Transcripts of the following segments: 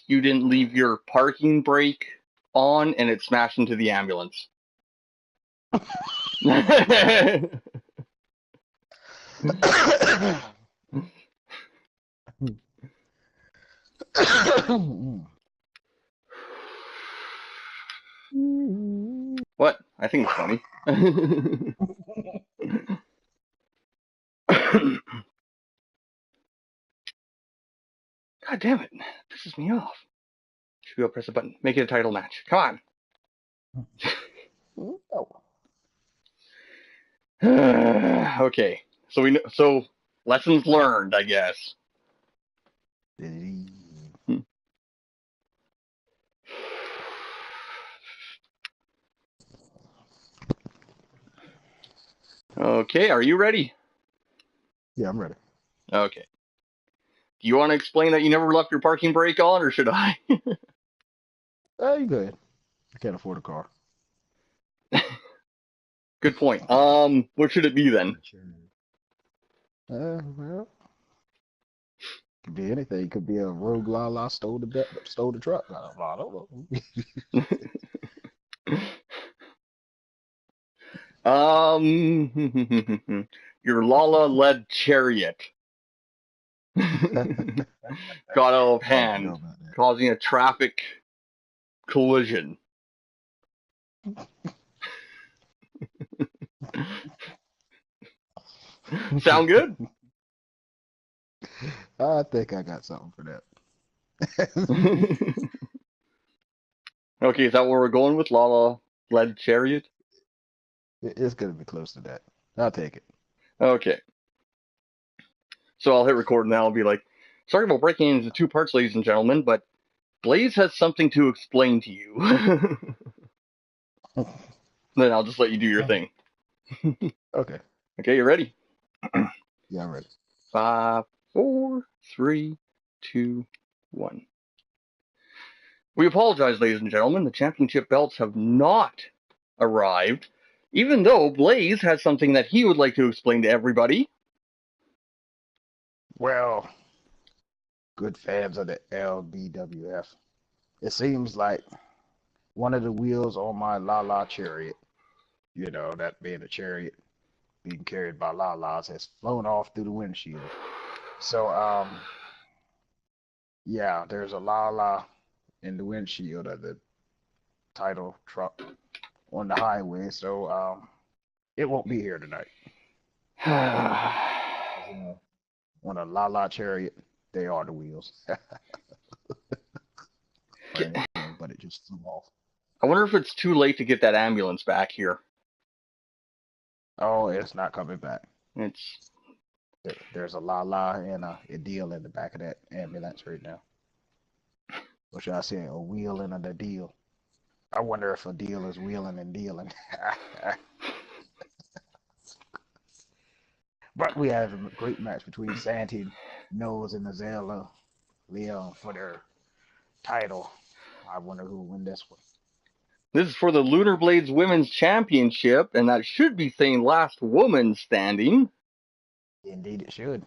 you didn't leave your parking brake on and it smashed into the ambulance. What? I think it's funny. God damn it. Pisses me off. Should we go press a button? Make it a title match. Come on. Okay. So lessons learned, I guess. Okay, are you ready? Yeah, I'm ready. Okay. Do you want to explain that you never left your parking brake on, or should I? You go ahead. I can't afford a car. Good point. What should it be then? Well, could be anything. Could be a rogue Lala stole the truck. I don't Your Lala-led chariot know. got out of I don't know hand, about that. causing a traffic collision. Sound good? I think I got something for that. Okay, is that where we're going with Lala-led chariot? It's gonna be close to that. I'll take it. Okay. So I'll hit record now. I'll be like, sorry about breaking into two parts, ladies and gentlemen, but Blaze has something to explain to you. Then I'll just let you do your thing. Okay. Okay, you ready? Yeah, I'm ready. 5, 4, 3, 2, 1. We apologize, ladies and gentlemen. The championship belts have not arrived, even though Blaze has something that he would like to explain to everybody. Well, good fans of the LBWF, it seems like one of the wheels on my Lala chariot, that being a chariot being carried by Lalas, has flown off through the windshield. So, yeah, there's a Lala in the windshield of the title truck on the highway. So, it won't be here tonight. On a Lala chariot, they are the wheels. But it just flew off. I wonder if it's too late to get that ambulance back here. Oh, it's not coming back. It's There's a Lala and a deal in the back of that ambulance right now. Or should I say a wheel and a deal? I wonder if a deal is wheeling and dealing. But we have a great match between Santy Nose and Azela Leon for their title. I wonder who will win this one. This is for the LunarBlades Women's Championship, and that should be saying last woman standing. Indeed, it should.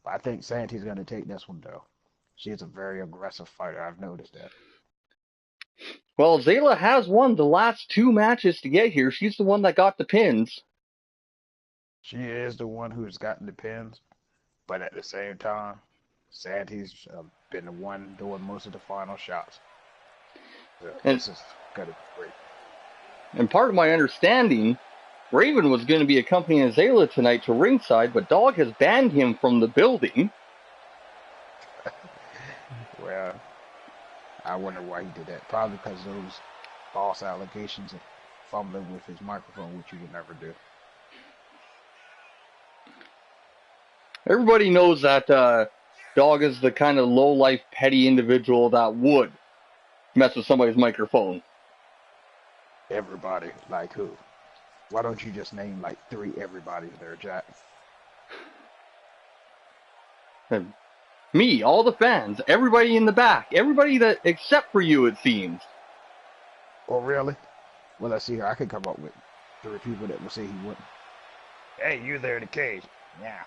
But I think Santy's going to take this one, though. She's a very aggressive fighter. I've noticed that. Well, Zayla has won the last 2 matches to get here. She's the one that got the pins. She is the one who's gotten the pins, but at the same time, Santy's been the one doing most of the final shots. So this is going to be great. And part of my understanding, Raven was going to be accompanying Zayla tonight to ringside, but Dog has banned him from the building. Well, I wonder why he did that. Probably because those false allegations of fumbling with his microphone, which you would never do. Everybody knows that Dog is the kind of low-life, petty individual that would mess with somebody's microphone. Everybody, like who? Why don't you just name like 3 everybody's there, Jack? Me, all the fans, everybody in the back, everybody that except for you, it seems. Oh, really? Well, let's see here. I could come up with 3 people that will say he wouldn't. Hey, you there in the cage? Yeah.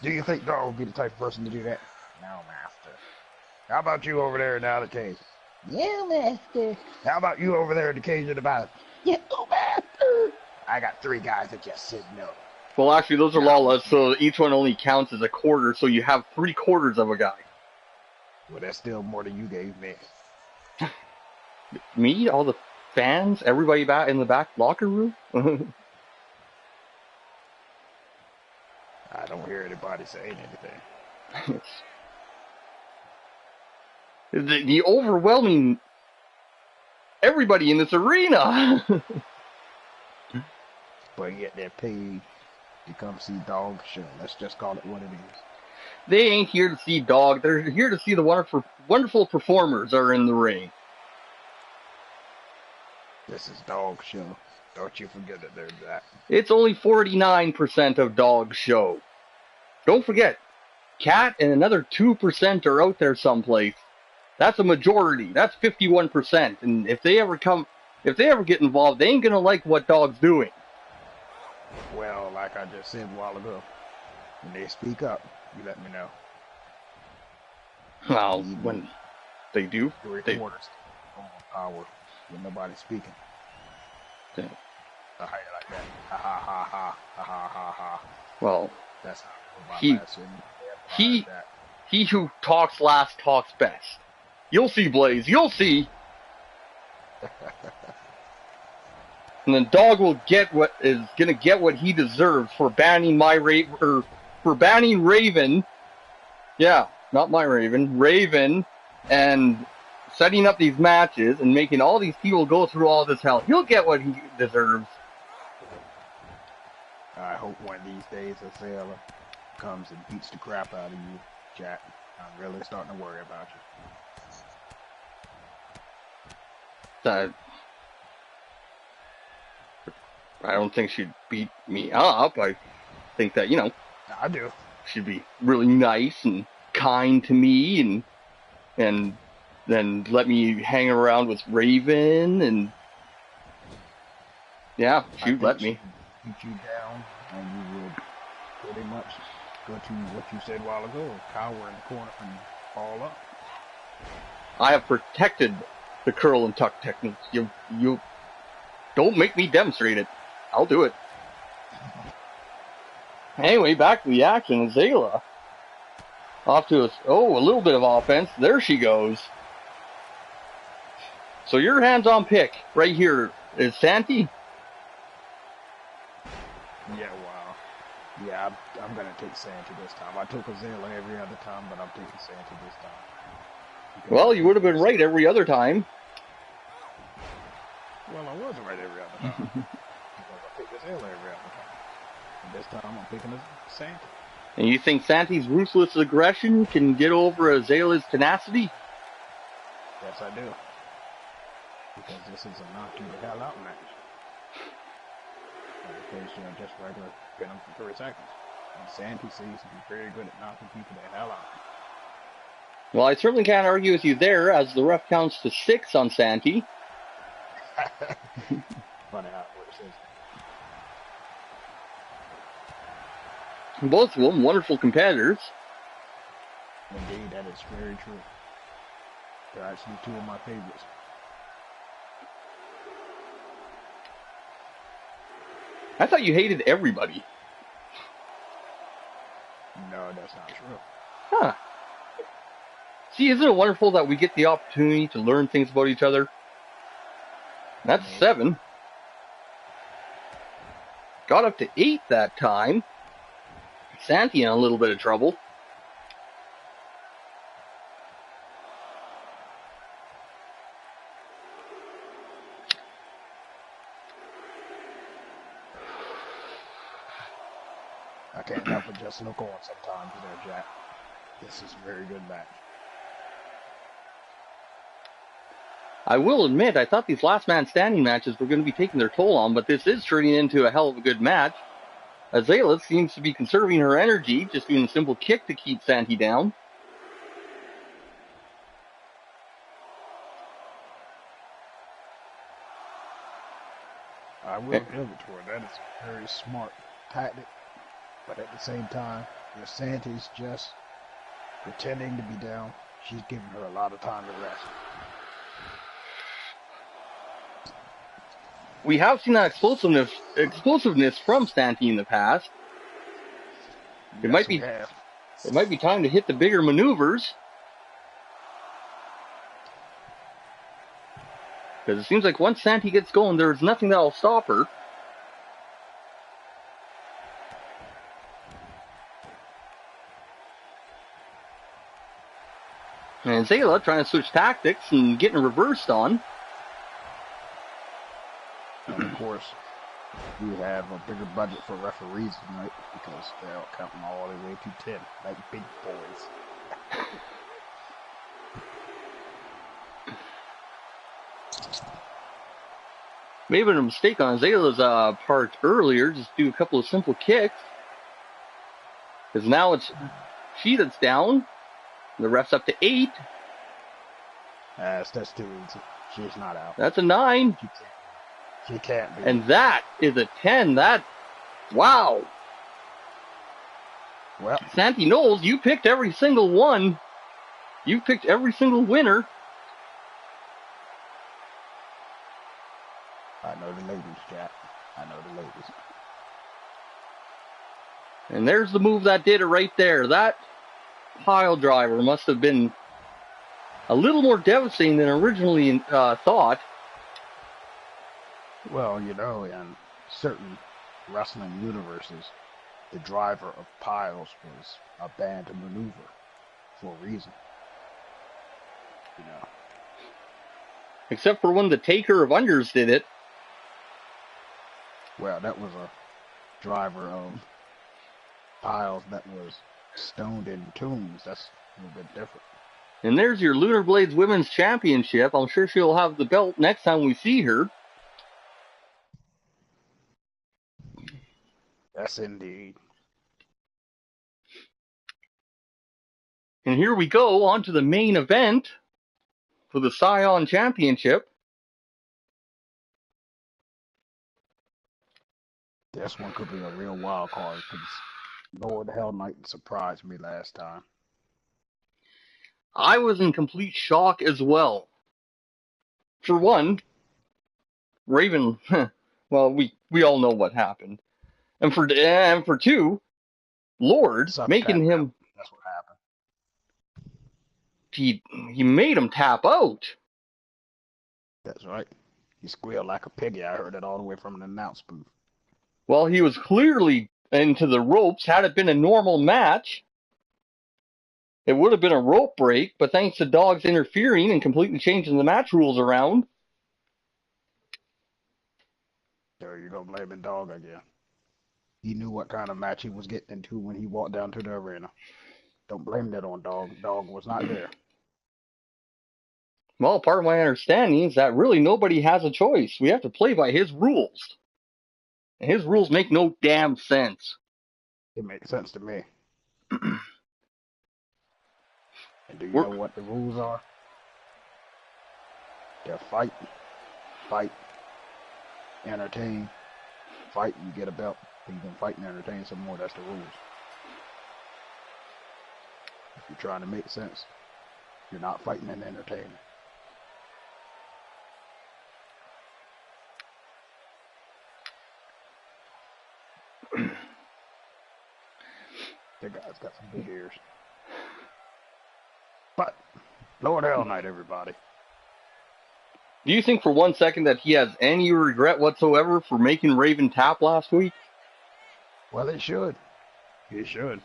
Do you think Dog would be the type of person to do that? No, master. How about you over there in the other cage? Yeah, master. How about you over there in the cage in the bottom? Yeah, master. I got 3 guys that just said no. Well, actually, those are No. Lalas, so each one only counts as a quarter, so you have 3/4 of a guy. Well, that's still more than you gave me. Me? All the fans? Everybody back in the back locker room? I don't hear anybody saying anything. the overwhelming everybody in this arena. But yet they're paid to come see dog show. Let's just call it what it is. They ain't here to see dog. They're here to see the wonderful performers are in the ring. This is dog show. Don't you forget that there's that. It's only 49% of dog show. Don't forget, Cat and another 2% are out there someplace. That's a majority. That's 51%. And if they ever get involved, they ain't gonna like what dog's doing. Well, like I just said a while ago, when they speak up, you let me know. Well, when they do, 3/4 on hour with nobody speaking. Yeah. I hate it like that. Ha ha ha ha ha ha ha ha. Well, that's how he who talks last talks best. You'll see, Blaze. You'll see. And then Dog will get what he deserves for banning Raven. Yeah, not my Raven. Raven, and setting up these matches and making all these people go through all this hell. He'll get what he deserves. I hope one of these days Azela comes and beats the crap out of you, Jack. I'm really starting to worry about you. I don't think she'd beat me up. I think that, I do. She'd be really nice and kind to me and then let me hang around with Raven and yeah, she'd let me. Beat you down and you would pretty much go to what you said a while ago, cower in the corner and fall up. I have protected the curl and tuck technique. You don't make me demonstrate it. I'll do it. Anyway, back to the action. Azela off to a little bit of offense. There she goes. So your hands-on pick right here is Santi. Yeah, wow. Yeah, I'm gonna take Santi this time. I took Azela every other time, but I'm taking Santi this time. Well, you would have been right every other time. Well, I wasn't right every other time. Because I picked Azela every other time. And this time I'm picking Santi. And you think Santi's ruthless aggression can get over Azela's tenacity? Yes, I do. Because this is a knock you the hell out match. Because you're just regular pin them for 3 seconds. And Santi seems to be very good at knocking people the hell out. Well, I certainly can't argue with you there, as the ref counts to 6 on Santi. Funny how it works, isn't it? Both of them wonderful competitors. Indeed, that is very true. They're actually 2 of my favorites. I thought you hated everybody. No, that's not true. Huh. See, isn't it wonderful that we get the opportunity to learn things about each other? That's 7. Got up to 8 that time. Santi in a little bit of trouble. I can't help but just look on sometimes there, Jack. This is a very good match. I will admit, I thought these last man standing matches were going to be taking their toll on, but this is turning into a hell of a good match. Azela seems to be conserving her energy, just doing a simple kick to keep Santi down. I will give it to her. That is a very smart tactic. But at the same time, if Santi's just pretending to be down, She's giving her a lot of time to rest. We have seen that explosiveness from Santi in the past. It Yes, we have. might be time to hit the bigger maneuvers. Because it seems like once Santi gets going, there's nothing that'll stop her. And Zayla trying to switch tactics and getting reversed on. And of course, we have a bigger budget for referees tonight because they're counting all the way to 10, like big boys. Maybe a mistake on Zayla's part earlier, just do a couple of simple kicks. Because now it's she that's down. The ref's up to 8. That's too easy. She's not out. That's a 9. She can't be. And that is a 10. Wow. Well, Santi Knowles, you picked every single one. You picked every single winner. I know the ladies, Jack. I know the ladies. And there's the move that did it right there. That pile driver must have been a little more devastating than originally thought. Well, you know, in certain wrestling universes, the driver of piles was a banned maneuver for a reason. You know. Except for when the taker of unders did it. Well, that was a driver of piles that was stoned in tombs. That's a little bit different. And there's your LunarBlades Women's Championship. I'm sure she'll have the belt next time we see her. Yes, indeed. And here we go on to the main event for the Scion Championship. This one could be a real wild card because Lord Hell Knight surprised me last time. I was in complete shock as well. For one, Raven, well, we all know what happened. And for two, Lord making him. That's what happened. He made him tap out. That's right. He squealed like a piggy. I heard it all the way from an announce booth. Well, he was clearly into the ropes. Had it been a normal match, it would have been a rope break, but thanks to Dogs interfering and completely changing the match rules around. There you go, blaming Dog again. He knew what kind of match he was getting into when he walked down to the arena. Don't blame that on Dog. Dog was not there. Well, part of my understanding is that really nobody has a choice. We have to play by his rules. And his rules make no damn sense. It makes sense to me. And do you know what the rules are? They're fight, entertain, fight, you get a belt. You can fight and entertain some more. That's the rules. If you're trying to make sense, you're not fighting and entertaining. That guy's got some big ears. But, Lord Hell Knight, everybody. Do you think for 1 second that he has any regret whatsoever for making Raven tap last week? Well, it should. It should.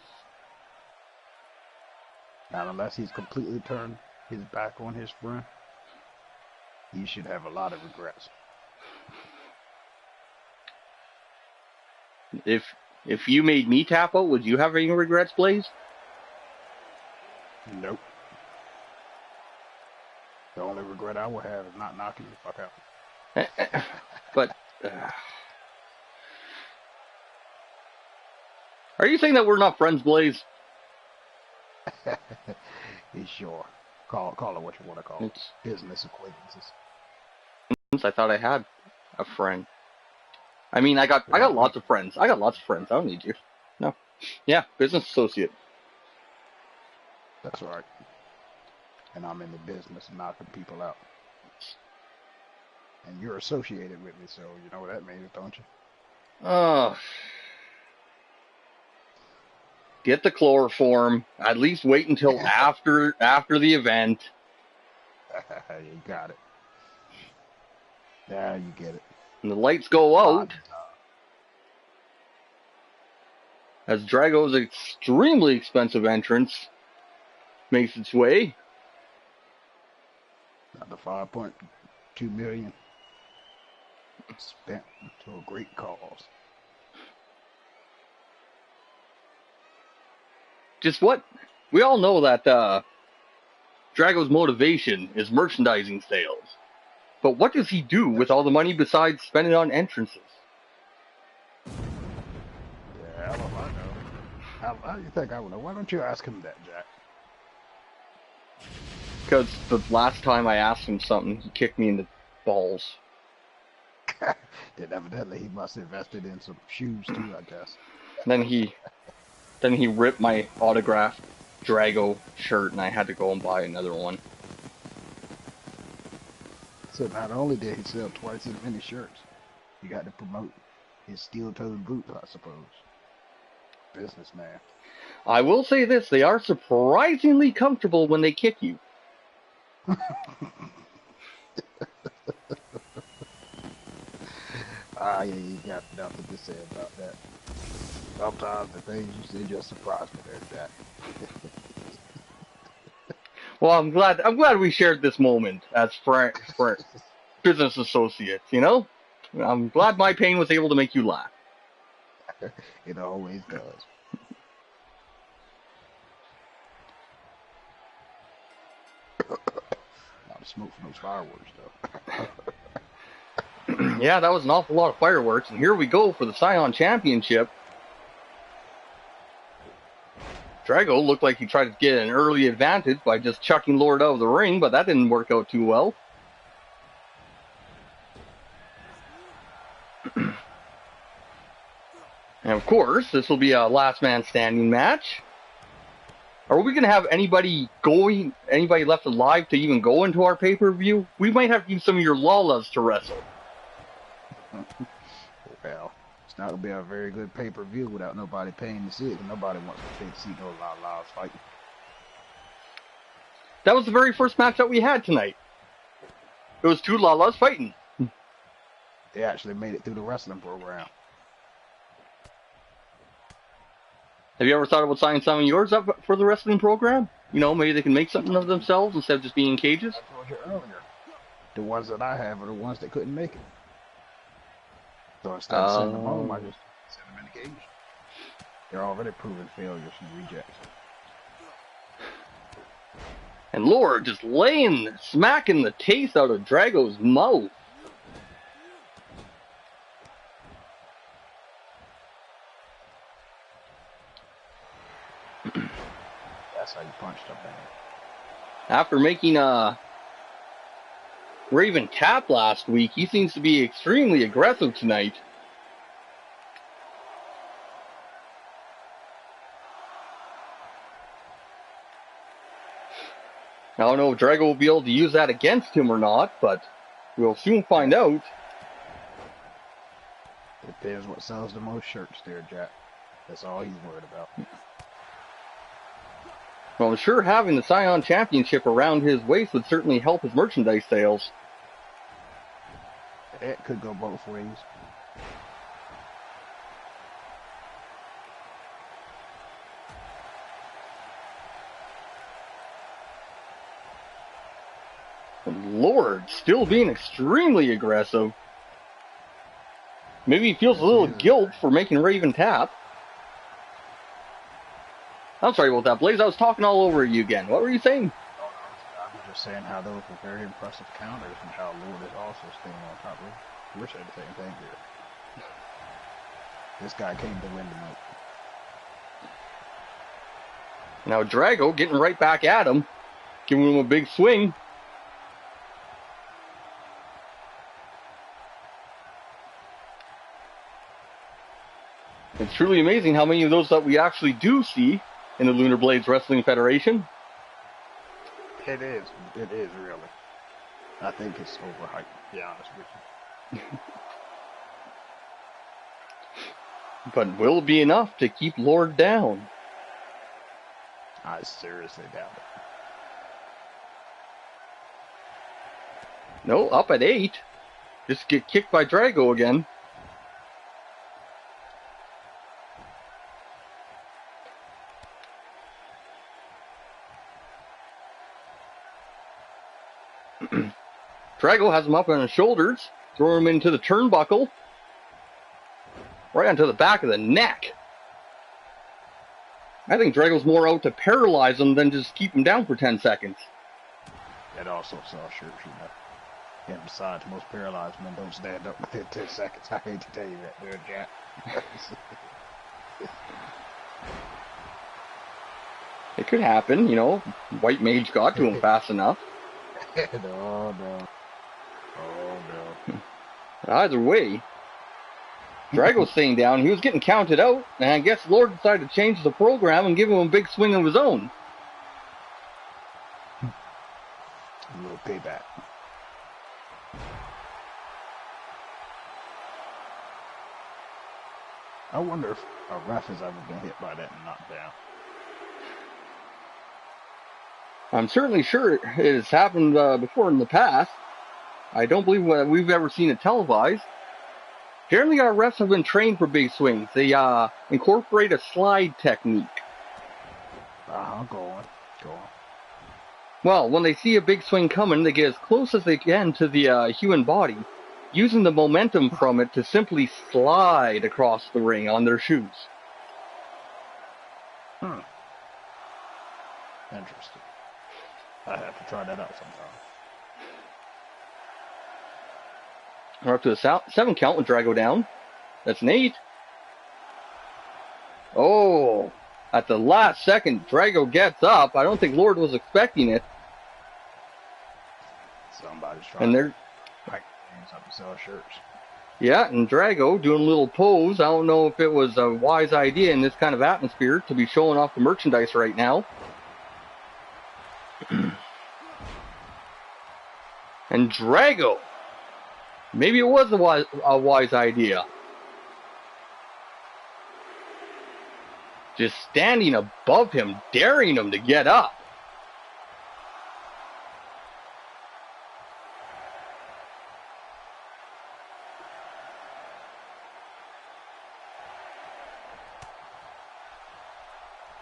Not unless he's completely turned his back on his friend. He should have a lot of regrets. If you made me tap out, would you have any regrets, Blaze? Nope. The only regret I would have is not knocking the fuck out. But are you saying that we're not friends, Blaze? Sure. Call it what you want to call it. Business acquaintances. I thought I had a friend. I mean, I got lots of friends. I don't need you. No. Yeah, business associate. That's right. And I'm in the business of knocking people out. And you're associated with me, so you know what that means, don't you? Get the chloroform. At least wait until after the event. You got it. Yeah, you get it. And the lights go out as Drago's extremely expensive entrance makes its way. Not the 5.2 million spent to a great cause. Just what? We all know that Drago's motivation is merchandising sales. But what does he do with all the money besides spending on entrances? Yeah, hell if I know. How do you think I would know? Why don't you ask him that, Jack? Because the last time I asked him something, he kicked me in the balls. Then evidently he must have invested in some shoes too, I guess. Then he ripped my autographed Drago shirt, and I had to go and buy another one. So not only did he sell twice as many shirts, he got to promote his steel-toed boots, I suppose. Businessman. I will say this, they are surprisingly comfortable when they kick you. Yeah, you got nothing to say about that. Sometimes the things you say just surprise me there, Jack. Well, I'm glad we shared this moment as business associates, you know? I'm glad my pain was able to make you laugh. It always does. Not smoke from those fireworks, though. Yeah, that was an awful lot of fireworks, and here we go for the Scion Championship. Drago looked like he tried to get an early advantage by just chucking Lord out of the ring, but that didn't work out too well. And of course, this will be a last man standing match. Are we going to have anybody left alive to even go into our pay-per-view? We might have to use some of your Lalas to wrestle. Well, it's not going to be a very good pay-per-view without nobody paying to see it, and nobody wants to pay to see no Lalas fighting. That was the very first match that we had tonight. It was two Lalas fighting. They actually made it through the wrestling program. Have you ever thought about signing some of yours up for the wrestling program? You know, maybe they can make something of themselves instead of just being in cages? I told you earlier. The ones that I have are the ones that couldn't make it. So instead of sending them home, I just send them in the cage. They're already proven failures and rejects. And Lord just smacking the taste out of Drago's mouth. That's how you punch something. After making a Raven tap last week, he seems to be extremely aggressive tonight. I don't know if Drago will be able to use that against him or not, but we'll soon find out. It depends what sells the most shirts there, Jack. That's all he's worried about. Well, I'm sure having the Scion Championship around his waist would certainly help his merchandise sales. It could go both ways. And Lord, still being extremely aggressive. Maybe he feels a little guilt for making Raven tap. I'm sorry about that, Blaze. I was talking all over you again. What were you saying? Oh, no, I was just saying how those were very impressive counters and how Lord is also staying on top of it. We're saying the same thing here. This guy came to win tonight. Now Drago getting right back at him, giving him a big swing. It's truly amazing how many of those that we actually do see in the LunarBlades Wrestling Federation. It is. It is really. I think it's overhyped, to be honest with you. But will it be enough to keep Lord down? I seriously doubt it. No, up at 8. Just get kicked by Drago again. Drago has him up on his shoulders, throw him into the turnbuckle, right onto the back of the neck. I think Drago's more out to paralyze him than just keep him down for 10 seconds. That also saw shirts, you know. And besides, most paralyzed men don't stand up within 10 seconds. I hate to tell you that, dude, Jack. It could happen, you know. White Mage got to him fast enough. Oh, no. Oh, no. Either way, Drago's staying down. He was getting counted out, and I guess Lord decided to change the program and give him a big swing of his own. A little payback. I wonder if a ref has ever been hit by that and knocked down. I'm certainly sure it has happened before in the past. I don't believe we've ever seen it televised. Generally, our refs have been trained for big swings. They incorporate a slide technique. Go on. Go on. Well, when they see a big swing coming, they get as close as they can to the human body, using the momentum from it to simply slide across the ring on their shoes. Interesting. I have to try that out sometime. We're up to a 7 count with Drago down. That's an 8. Oh, at the last second, Drago gets up. I don't think Lord was expecting it. Somebody's trying to hype things up to sell shirts. Yeah, and Drago doing a little pose. I don't know if it was a wise idea in this kind of atmosphere to be showing off the merchandise right now. And Drago, maybe it was a wise idea. Just standing above him, daring him to get up.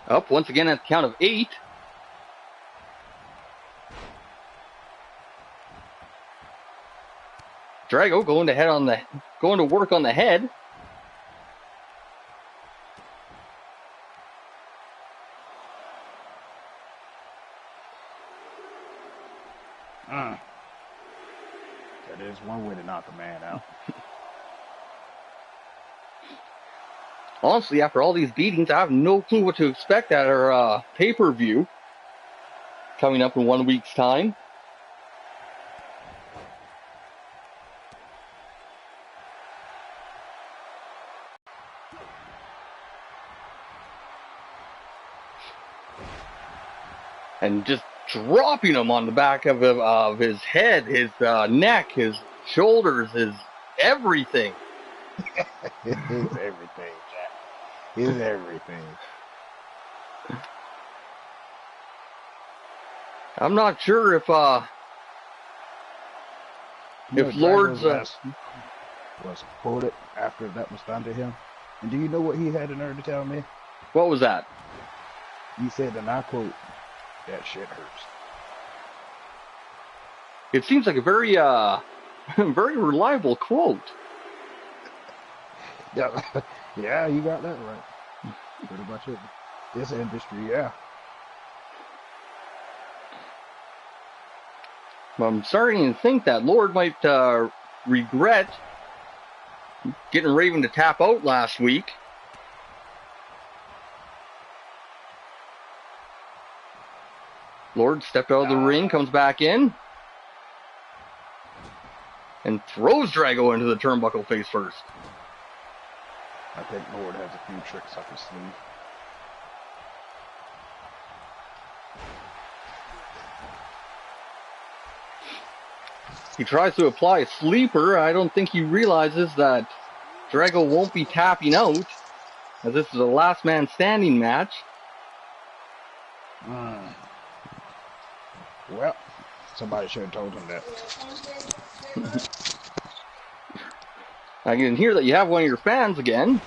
Up once again at the count of 8. Drago going to work on the head. That is one way to knock a man out. Honestly, after all these beatings, I have no clue what to expect at our pay-per-view coming up in 1 week's time. And just dropping him on the back of his head, his neck, his shoulders, his everything. It's everything, Jack. It's everything. I'm not sure if Lord's was quoted after that was done to him. And do you know what he had the nerve to tell me? What was that? He said, and I quote, "That shit hurts." It seems like a very very reliable quote. Yeah, yeah, you got that right. Pretty much it. This industry, yeah. I'm starting to think that Lord might regret getting Raven to tap out last week. Lord stepped out of the ring, comes back in, and throws Drago into the turnbuckle face first. I think Lord has a few tricks up his sleeve. He tries to apply a sleeper. I don't think he realizes that Drago won't be tapping out, as this is a last man standing match. Well, somebody should have told him that. I can hear that you have one of your fans again.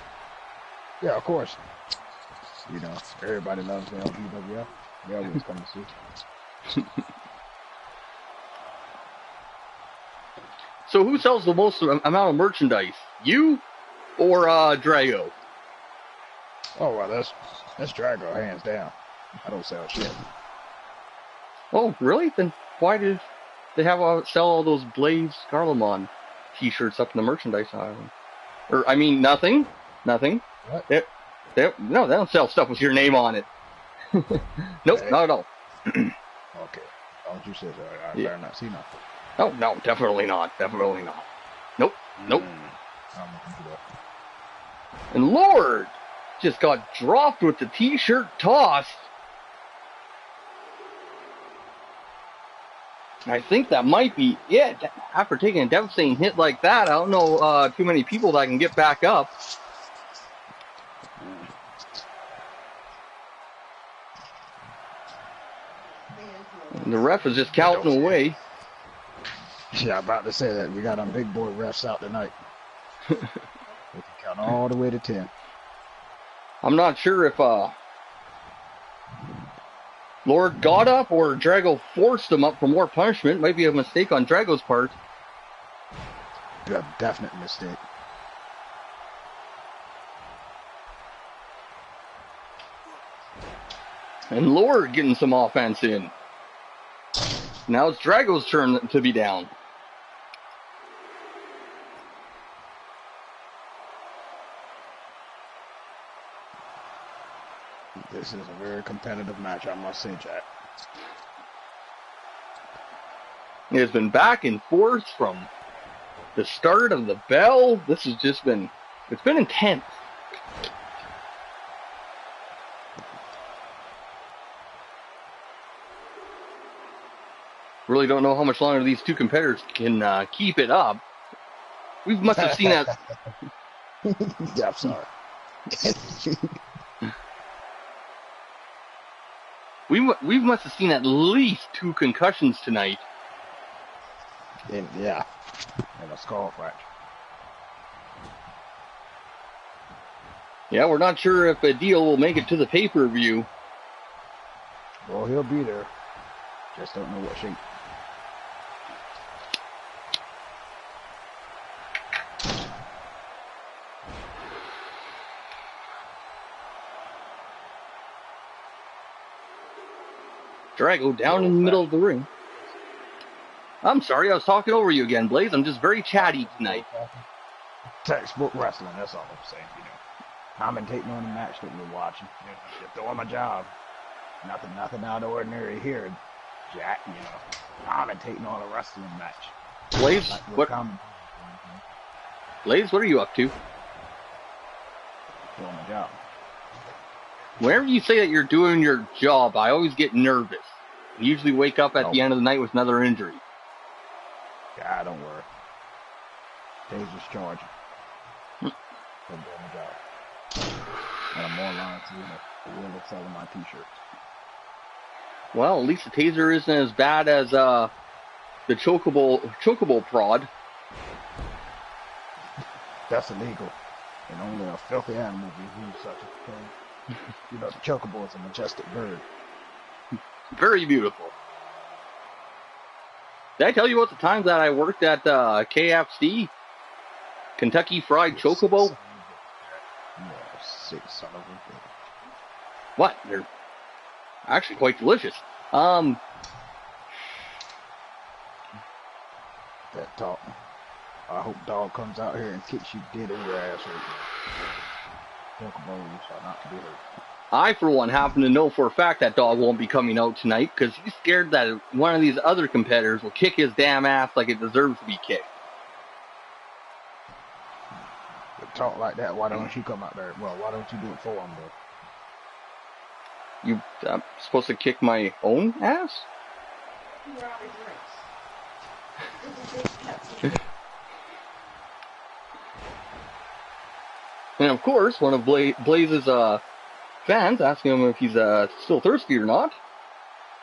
Yeah, of course. You know, everybody loves the LBWF. They always come to see. So who sells the most amount of merchandise? You or Drago? Oh, well, that's Drago, hands down. I don't sell shit. Oh, really? Then why did they sell all those Blades Garlemon t-shirts up in the merchandise aisle? Or, I mean, nothing. What? No, they don't sell stuff with your name on it. Nope, Hey. not at all. Okay. Don't you say so. I better not see nothing. Oh, no, definitely not. Nope. And Lord just got dropped with the t-shirt toss. I think that might be it. After taking a devastating hit like that, I don't know too many people that can get back up. And the ref is just counting away. Yeah, I'm about to say that. We got our big boy refs out tonight. They can count all the way to 10. I'm not sure if Lord got up or Drago forced him up for more punishment. Might be a mistake on Drago's part. A definite mistake. And Lord getting some offense in. Now it's Drago's turn to be down. This is a very competitive match, I must say, Jack. It's been back and forth from the start of the bell. This has just been, it's been intense. Really don't know how much longer these two competitors can keep it up. We must have seen that. Yeah, I'm sorry. We must have seen at least 2 concussions tonight. And a skull fracture. Yeah, we're not sure if Adil will make it to the pay-per-view. Well, he'll be there. Just don't know what shape. Drago down in the middle of the ring. I'm sorry, I was talking over you again, Blaze. I'm just very chatty tonight. Textbook wrestling, that's all I'm saying, you know. Commentating on the match that we're watching. You know, just doing my job. Nothing out of the ordinary here, Jack, you know. Commentating on a wrestling match. Blaze, like Blaze, what are you up to? Doing my job. Whenever you say that you're doing your job, I always get nervous. I usually wake up at the end of the night with another injury. God, don't worry. Taser's charging. I'm doing my job. And I'm online too. The wheel of selling my t-shirts. Well, at least the taser isn't as bad as the chokeable prod. That's illegal. And only a filthy animal will use such a thing. You know, the chocobo is a majestic bird. Very beautiful. Did I tell you about the times that I worked at KFC? Kentucky Fried Chocobo? Yeah, sick son of a bitch. What? They're actually quite delicious. That talk. I hope dog comes out here and kicks you dead in your ass right now. Chocobos are not to be hurt. I, for one, happen to know for a fact that dog won't be coming out tonight because he's scared that one of these other competitors will kick his damn ass like it deserves to be kicked. With talk like that, why don't you come out there? Well, why don't you do it for him, though? I'm supposed to kick my own ass? And of course, one of Blaze's fans asking him if he's still thirsty or not.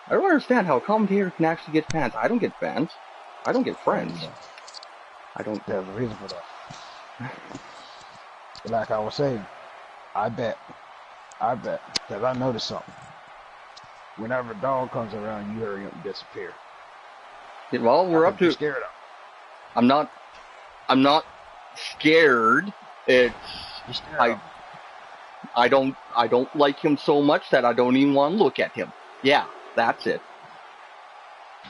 I don't understand how a commentator can actually get fans. I don't get fans. I don't get friends. I don't. There's a reason for that. Like I was saying, I bet, because I noticed something. Whenever a dog comes around, you hurry up and disappear. Yeah, well, we're up to. Scared of. I'm not scared. It's I don't like him so much that I don't even want to look at him. Yeah, that's it.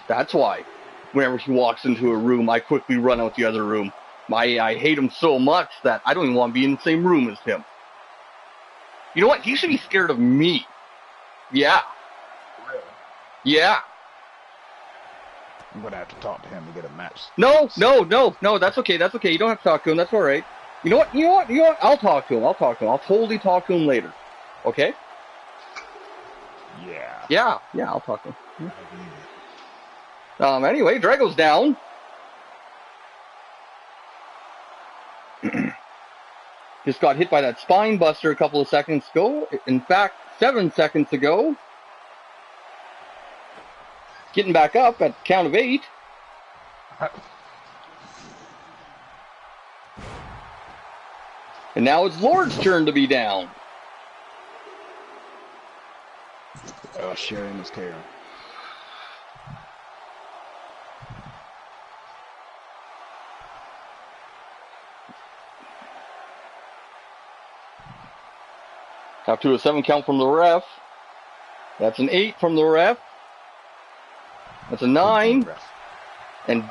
That's why. Whenever he walks into a room, I quickly run out the other room. I hate him so much that I don't even want to be in the same room as him. You know what? He should be scared of me. Yeah. Really? Yeah. I'm gonna have to talk to him to get a match. No. That's okay. That's okay. You don't have to talk to him. That's all right. You know what? I'll talk to him. I'll totally talk to him later. Okay? Yeah. Yeah. I'll talk to him. Anyway, Drago's down. Just got hit by that spine buster a couple of seconds ago. In fact, 7 seconds ago. Getting back up at count of 8. And now it's Lord's turn to be down. Oh, Sharon is carrying. Up to a 7 count from the ref. That's an 8 from the ref. That's a 9. And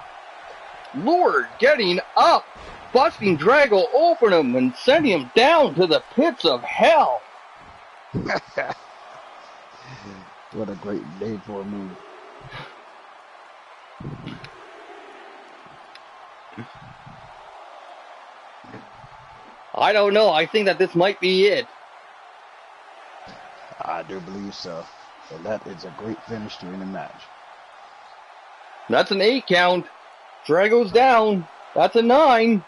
Lord getting up, busting Drago open him and sending him down to the pits of hell. What a great day for a move. I don't know. I think that this might be it. I do believe so. And that is a great finish to any match. That's an 8 count. Drago's down. That's a 9.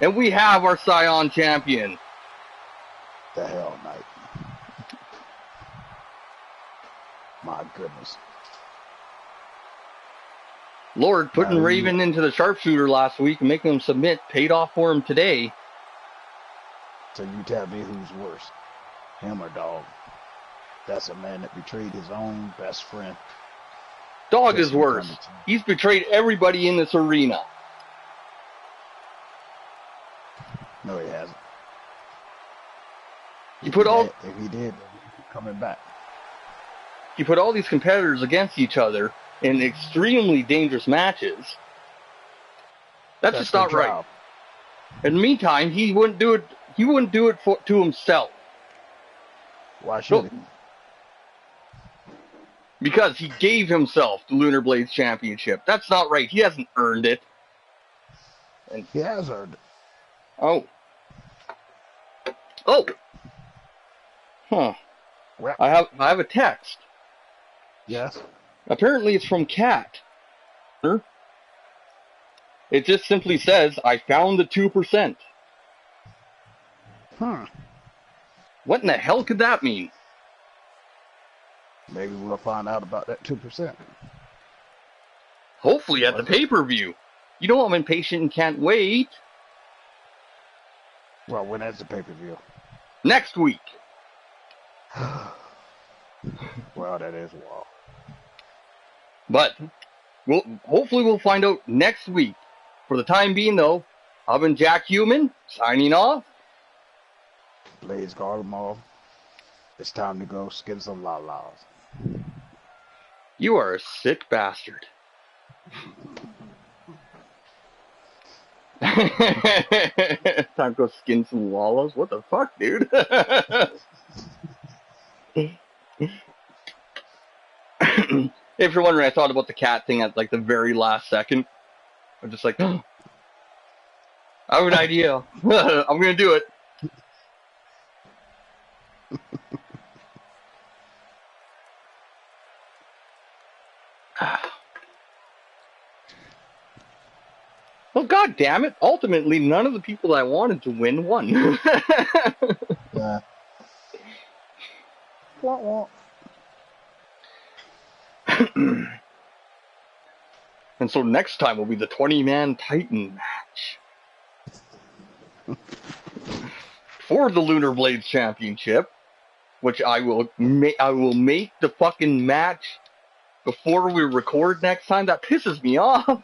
And we have our Scion champion. The Hell Knight. My goodness. Lord putting Raven into the sharpshooter last week and making him submit paid off for him today. So you tell me who's worse, him or Dog? That's a man that betrayed his own best friend. Dog is worse. He's betrayed everybody in this arena. No, he hasn't. If he did, coming back. You put all these competitors against each other in extremely dangerous matches. That's just not right. In the meantime, he wouldn't do it. He wouldn't do it to himself. Why should he? Because he gave himself the LunarBlades championship. That's not right. He hasn't earned it. And he has earned it. Oh. Huh. Well, I have a text. Yes. Apparently it's from Kat. It just simply says, I found the 2%. What in the hell could that mean? Maybe we'll find out about that 2%. Hopefully at the pay-per-view. You know I'm impatient and can't wait. Well, when is the pay-per-view? Next week. Well, that is wild. But hopefully we'll find out next week. For the time being, though, I've been Jack Human, signing off. Blaze guard them all. It's time to go skin some la-las. You are a sick bastard. Time to go skin some lalas? What the fuck, dude? If you're wondering, I thought about the cat thing at like the very last second. I'm just like, I have an idea. I'm gonna do it. Well, god damn it! Ultimately, none of the people I wanted to win won. Yeah. Wah, And so next time will be the 20-man Titan match for the LunarBlades Championship, which I will make the fucking match before we record next time. That pisses me off.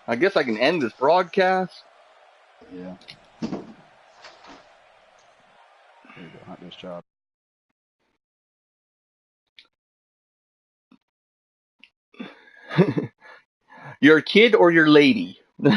I guess I can end this broadcast. yeah. There you go. Hunt this child. Your kid or your lady?